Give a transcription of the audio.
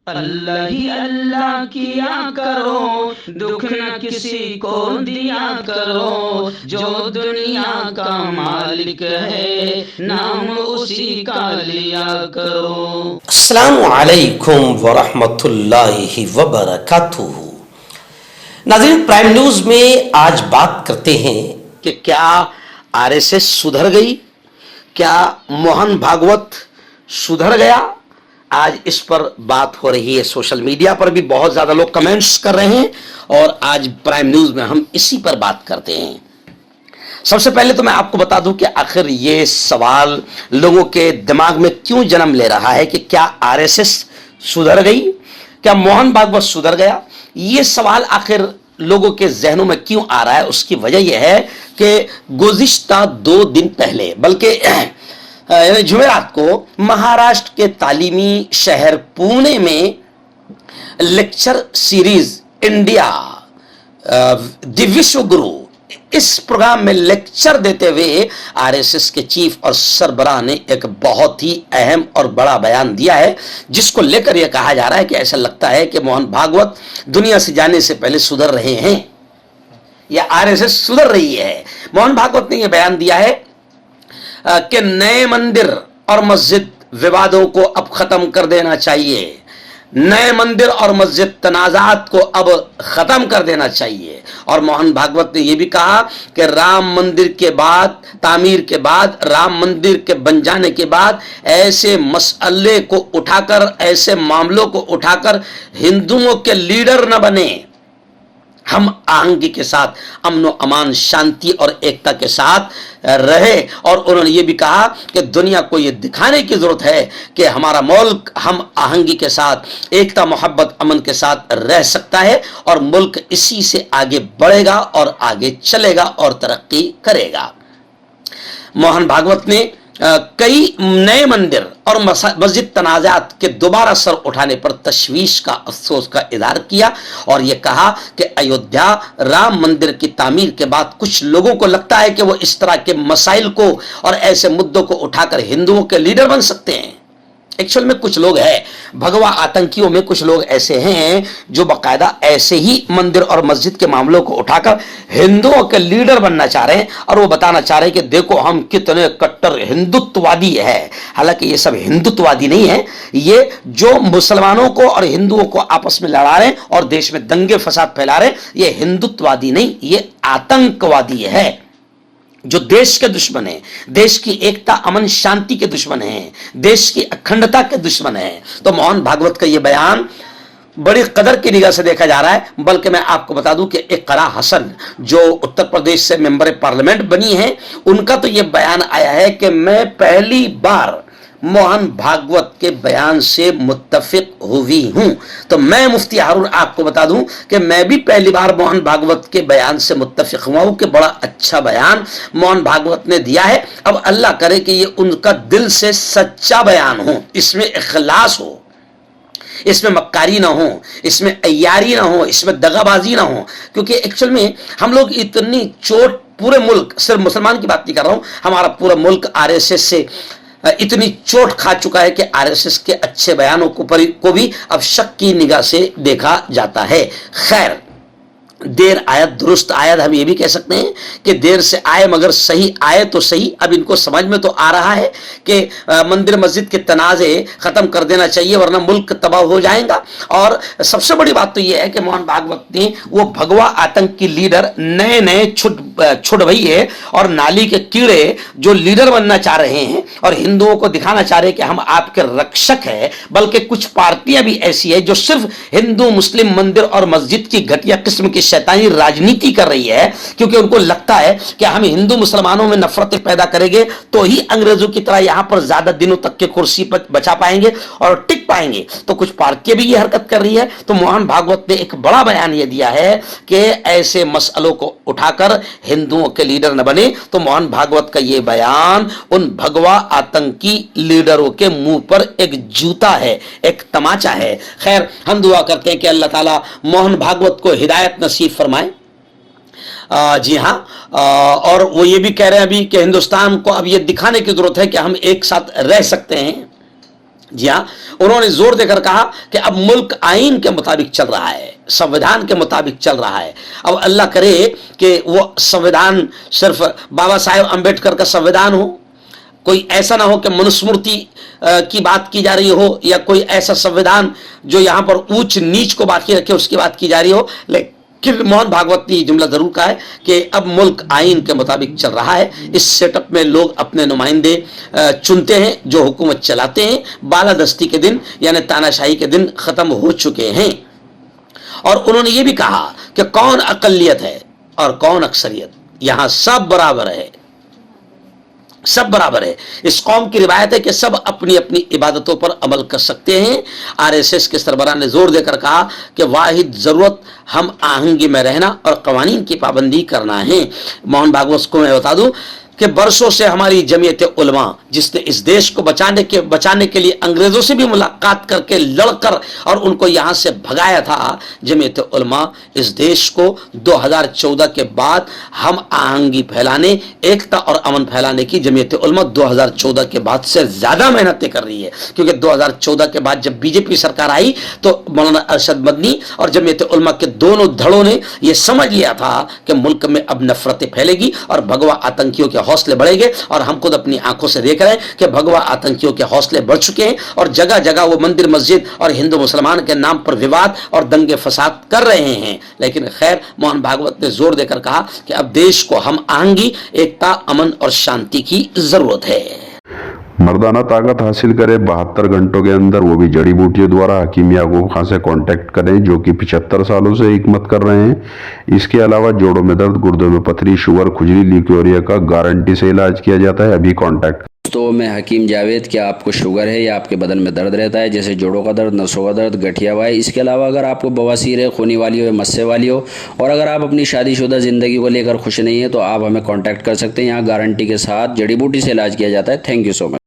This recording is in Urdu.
اللہ ہی اللہ کیا کرو، دکھ نہ کسی کو دیا کرو، جو دنیا کا مالک ہے نام اسی کا لیا کرو۔ السلام علیکم ورحمۃ اللہ وبرکاتہ۔ ناظرین، پرائم نیوز میں آج بات کرتے ہیں کہ کیا آر ایس ایس سدھر گئی، کیا موہن بھاگوت سدھر گیا۔ آج اس پر بات ہو رہی ہے، سوشل میڈیا پر بھی بہت زیادہ لوگ کمنٹس کر رہے ہیں، اور آج پرائم نیوز میں ہم اسی پر بات کرتے ہیں۔ سب سے پہلے تو میں آپ کو بتا دوں کہ آخر یہ سوال لوگوں کے دماغ میں کیوں جنم لے رہا ہے کہ کیا آر ایس ایس سدھر گئی، کیا موہن بھاگوت سدھر گیا۔ یہ سوال آخر لوگوں کے ذہنوں میں کیوں آ رہا ہے، اس کی وجہ یہ ہے کہ گزشتہ 2 دن پہلے، بلکہ جمعرات کو مہاراشٹر کے تعلیمی شہر پونے میں لیکچر سیریز انڈیا دی وشو گرو، اس پروگرام میں لیکچر دیتے ہوئے آر ایس ایس کے چیف اور سربراہ نے ایک بہت ہی اہم اور بڑا بیان دیا ہے، جس کو لے کر یہ کہا جا رہا ہے کہ ایسا لگتا ہے کہ موہن بھاگوت دنیا سے جانے سے پہلے سدھر رہے ہیں، یا آر ایس ایس سدھر رہی ہے۔ موہن بھاگوت نے یہ بیان دیا ہے کہ نئے مندر اور مسجد ووادوں کو اب ختم کر دینا چاہیے، نئے مندر اور مسجد تنازعات کو اب ختم کر دینا چاہیے۔ اور موہن بھاگوت نے یہ بھی کہا کہ رام مندر کے بعد، تعمیر کے بعد، رام مندر کے بن جانے کے بعد ایسے مسئلے کو اٹھا کر، ایسے معاملوں کو اٹھا کر ہندوؤں کے لیڈر نہ بنے، ہم آہنگی کے ساتھ امن و امان، شانتی اور ایکتا کے ساتھ رہے۔ اور انہوں نے یہ بھی کہا کہ دنیا کو یہ دکھانے کی ضرورت ہے کہ ہمارا ملک ہم آہنگی کے ساتھ، ایکتا، محبت، امن کے ساتھ رہ سکتا ہے، اور ملک اسی سے آگے بڑھے گا اور آگے چلے گا اور ترقی کرے گا۔ موہن بھاگوت نے کئی نئے مندر اور مسجد تنازعات کے دوبارہ سر اٹھانے پر تشویش کا، افسوس کا اظہار کیا، اور یہ کہا کہ ایودھیا رام مندر کی تعمیر کے بعد کچھ لوگوں کو لگتا ہے کہ وہ اس طرح کے مسائل کو اور ایسے مدعوں کو اٹھا کر ہندوؤں کے لیڈر بن سکتے ہیں۔ ایکچوئل میں کچھ لوگ ہیں، بھگوا آتنکیوں میں کچھ لوگ ایسے ہیں جو باقاعدہ ایسے ہی مندر اور مسجد کے معاملوں کو اٹھا کر ہندوؤں کے لیڈر بننا چاہ رہے ہیں، اور وہ بتانا چاہ رہے ہیں کہ دیکھو ہم کتنے کٹر ہندوتوادی ہے۔ حالانکہ یہ سب ہندوتوادی نہیں ہے، یہ جو مسلمانوں کو اور ہندوؤں کو آپس میں لڑا رہے ہیں اور دیش میں دنگے فساد پھیلا رہے ہیں، یہ ہندوتوادی نہیں، یہ آتنکوادی ہے، جو دیش کے دشمن ہیں، دیش کی ایکتا، امن، شانتی کے دشمن ہیں، دیش کی اکھنڈتا کے دشمن ہیں۔ تو موہن بھاگوت کا یہ بیان بڑی قدر کی نگاہ سے دیکھا جا رہا ہے۔ بلکہ میں آپ کو بتا دوں کہ اقرا حسن جو اتر پردیش سے ممبر پارلیمنٹ بنی ہیں، ان کا تو یہ بیان آیا ہے کہ میں پہلی بار موہن بھاگوت کے بیان سے متفق ہوئی ہوں۔ تو میں مفتی ہارون آپ کو بتا دوں کہ میں بھی پہلی بار موہن بھاگوت کے بیان سے متفق ہوا ہوں کہ بڑا اچھا بیان موہن بھاگوت نے دیا ہے۔ اب اللہ کرے کہ یہ ان کا دل سے سچا بیان ہو، اس میں اخلاص ہو، اس میں مکاری نہ ہو، اس میں عیاری نہ ہو، اس میں دغا بازی نہ ہو۔ کیونکہ ایکچوئل میں ہم لوگ اتنی چوٹ، پورے ملک، صرف مسلمان کی بات نہیں کر رہا ہوں، ہمارا پورا ملک آر ایس ایس سے اتنی چوٹ کھا چکا ہے کہ آر ایس ایس کے اچھے بیانوں کو بھی اب شک کی نگاہ سے دیکھا جاتا ہے۔ خیر، دیر آیت درست آیت، ہم یہ بھی کہہ سکتے ہیں کہ دیر سے آئے مگر صحیح آئے تو صحیح۔ اب ان کو سمجھ میں تو آ رہا ہے کہ مندر مسجد کے تنازع ختم کر دینا چاہیے، ورنہ ملک تباہ ہو جائے گا۔ اور سب سے بڑی بات تو یہ ہے کہ موہن بھاگوت نے وہ بھگوا آتنک کی لیڈر، نئے چھٹ بھئیے اور نالی کے کیڑے جو لیڈر بننا چاہ رہے ہیں اور ہندوؤں کو دکھانا چاہ رہے ہیں کہ ہم آپ کے رکشک ہیں، بلکہ کچھ پارٹیاں بھی ایسی ہیں جو صرف ہندو مسلم مندر اور مسجد کی گھٹیا قسم کی شیطانی راجنیتی کر رہی ہے، کیونکہ ان کو لگتا ہے کہ ہم ہندو مسلمانوں میں نفرتیں پیدا کریں گے تو ہی انگریزوں کی طرح یہاں پر زیادہ دنوں تک کے کرسی پر بچا پائیں گے اور ٹک پائیں گے۔ تو کچھ پارٹیاں بھی یہ حرکت کر رہی ہے۔ تو موہن بھاگوت نے ایک بڑا بیان یہ دیا ہے کہ ایسے مسئلوں کو اٹھا کر ہندوؤں کے لیڈر نہ بنے۔ تو موہن بھاگوت کا یہ بیان ان بھگوا آتنکی لیڈروں کے منہ پر ایک جوتا ہے، ایک تماچا ہے۔ خیر، ہم دعا کرتے ہیں کہ اللہ تعالیٰ موہن بھاگوت کو ہدایت نصیب فرمائے۔ جی ہاں، اور وہ یہ بھی کہہ رہے ہیں ابھی کہ ہندوستان کو اب یہ دکھانے کی ضرورت ہے کہ ہم ایک ساتھ رہ سکتے ہیں، جی ہاں، انہوں نے زور دے کر کہا کہ اب ملک آئین کے مطابق چل رہا ہے، سنویدھان کے مطابق چل رہا ہے. اب اللہ کرے کہ وہ سنویدھان صرف بابا صاحب امبیڈکر کا سنویدھان ہو، کوئی ایسا نہ ہو کہ منسمرتی کی بات کی جا رہی ہو، یا کوئی ایسا سنویدھان جو یہاں پر اونچ نیچ کو باقی رکھے اس کی بات کی جا رہی ہو. لیکن موہن بھاگوت نے یہ جملہ ضرور کہا ہے کہ اب ملک آئین کے مطابق چل رہا ہے. اس سیٹ اپ میں لوگ اپنے نمائندے چنتے ہیں جو حکومت چلاتے ہیں. بالادستی کے دن یعنی تاناشاہی کے دن ختم ہو چکے ہیں. اور انہوں نے یہ بھی کہا کہ کون اقلیت ہے اور کون اکثریت، یہاں سب برابر ہے، سب برابر ہے. اس قوم کی روایت ہے کہ سب اپنی اپنی عبادتوں پر عمل کر سکتے ہیں. آر ایس ایس کے سربراہ نے زور دے کر کہا کہ واحد ضرورت ہم آہنگی میں رہنا اور قوانین کی پابندی کرنا ہے. موہن بھاگوت کو میں بتا دوں کہ برسوں سے ہماری جمعیت علماء، جس نے اس دیش کو بچانے کے لیے انگریزوں سے بھی ملاقات کر کے لڑ کر اور ان کو یہاں سے بھگایا تھا، جمعیت علماء اس دیش کو 2014 کے بعد ہم آہنگی پھیلانے، ایکتا اور امن پھیلانے کی جمعیت علماء 2014 کے بعد سے زیادہ محنتیں کر رہی ہے. کیونکہ 2014 کے بعد جب بی جے پی سرکار آئی تو مولانا ارشد مدنی اور جمعیت علماء کے دونوں دھڑوں نے یہ سمجھ لیا تھا کہ ملک میں اب نفرتیں پھیلے گی اور بھگوا آتنکیوں کے حوصلے بڑھیں گے. اور ہم خود اپنی آنکھوں سے دیکھ رہے ہیں کہ بھگوا آتنکیوں کے حوصلے بڑھ چکے ہیں اور جگہ جگہ وہ مندر مسجد اور ہندو مسلمان کے نام پر وواد اور دنگے فساد کر رہے ہیں. لیکن خیر، موہن بھاگوت نے زور دے کر کہا کہ اب دیش کو ہم آہنگی، ایکتا، امن اور شانتی کی ضرورت ہے. مردانہ طاقت حاصل کرے 72 گھنٹوں کے اندر، وہ بھی جڑی بوٹیوں دوارا. حکیم یعقوب خان سے کانٹیکٹ کریں جو کہ 75 سالوں سے حکمت کر رہے ہیں. اس کے علاوہ جوڑوں میں درد، گردوں میں پتھری، شوگر، کھجلی، لیکوریا کا گارنٹی سے علاج کیا جاتا ہے. ابھی کانٹیکٹ. تو میں حکیم جاوید، کیا آپ کو شوگر ہے یا آپ کے بدن میں درد رہتا ہے جیسے جوڑوں کا درد، نسوں کا درد، گٹھیا وائے؟ اس کے علاوہ اگر آپ کو بواسیر ہے، خونی والی ہو یا مسے والی ہو، اور اگر آپ اپنی شادی شدہ زندگی کو لے کر خوش نہیں ہیں تو آپ ہمیں کانٹیکٹ کر سکتے ہیں. یہاں گارنٹی کے ساتھ جڑی بوٹی سے علاج کیا جاتا ہے. Thank you so much.